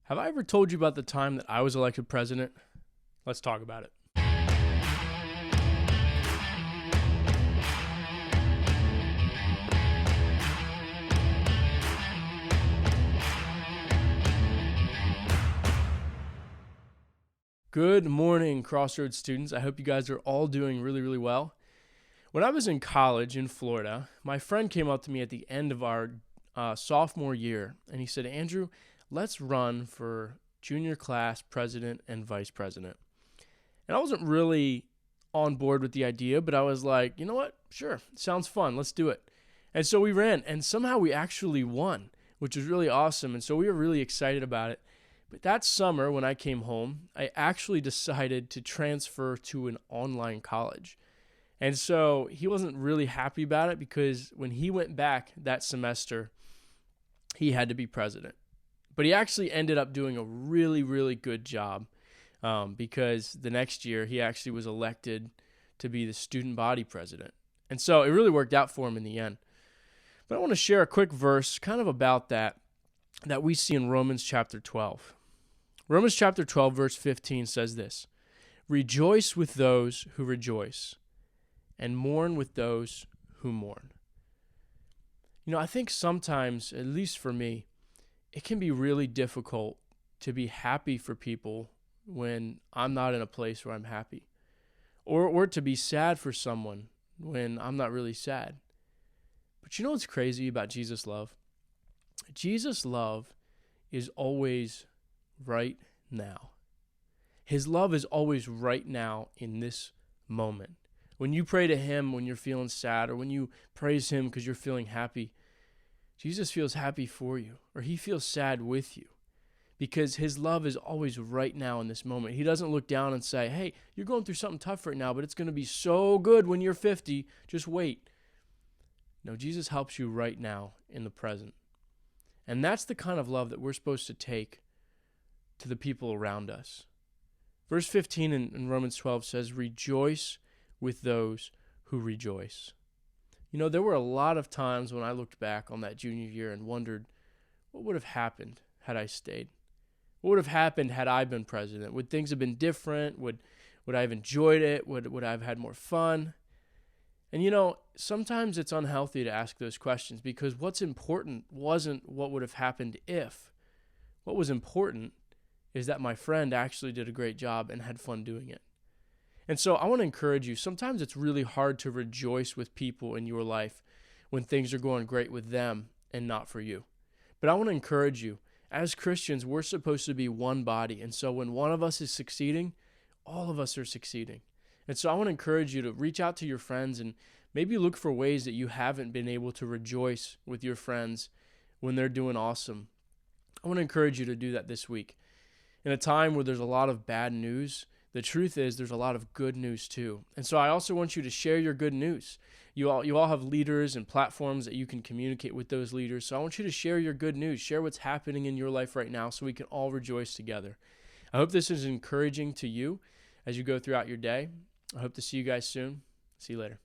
Have I ever told you about the time that I was elected president? Let's talk about it. Good morning, Crossroads students. I hope you guys are all doing really, really well. When I was in college in Florida, my friend came up to me at the end of our sophomore year, and he said, Andrew, let's run for junior class president and vice president. And I wasn't really on board with the idea, but I was like, you know what? Sure, sounds fun. Let's do it. And so we ran, and somehow we actually won, which was really awesome. And so we were really excited about it. But that summer when I came home, I actually decided to transfer to an online college. And so he wasn't really happy about it because when he went back that semester, he had to be president. But he actually ended up doing a really, really good job because the next year he actually was elected to be the student body president. And so it really worked out for him in the end. But I want to share a quick verse kind of about that we see in Romans chapter 12. Romans chapter 12, verse 15 says this, "Rejoice with those who rejoice, and mourn with those who mourn." You know, I think sometimes, at least for me, it can be really difficult to be happy for people when I'm not in a place where I'm happy, or to be sad for someone when I'm not really sad. But you know what's crazy about Jesus' love? Jesus' love is always right now. His love is always right now in this moment. When you pray to him when you're feeling sad, or when you praise him because you're feeling happy, Jesus feels happy for you, or he feels sad with you, because his love is always right now in this moment. He doesn't look down and say, hey, you're going through something tough right now, but it's going to be so good when you're 50. Just wait. No, Jesus helps you right now in the present. And that's the kind of love that we're supposed to take to the people around us. Verse 15 in Romans 12 says, "Rejoice with those who rejoice." You know, there were a lot of times when I looked back on that junior year and wondered, what would have happened had I stayed? What would have happened had I been president? Would things have been different? Would I have enjoyed it? Would I have had more fun? And you know, sometimes it's unhealthy to ask those questions, because what's important wasn't what would have happened if. What was important is that my friend actually did a great job and had fun doing it. And so I want to encourage you, sometimes it's really hard to rejoice with people in your life when things are going great with them and not for you. But I want to encourage you, as Christians, we're supposed to be one body. And so when one of us is succeeding, all of us are succeeding. And so I want to encourage you to reach out to your friends and maybe look for ways that you haven't been able to rejoice with your friends when they're doing awesome. I want to encourage you to do that this week. In a time where there's a lot of bad news, the truth is there's a lot of good news too. And so I also want you to share your good news. You all have leaders and platforms that you can communicate with those leaders. So I want you to share your good news. Share what's happening in your life right now so we can all rejoice together. I hope this is encouraging to you as you go throughout your day. I hope to see you guys soon. See you later.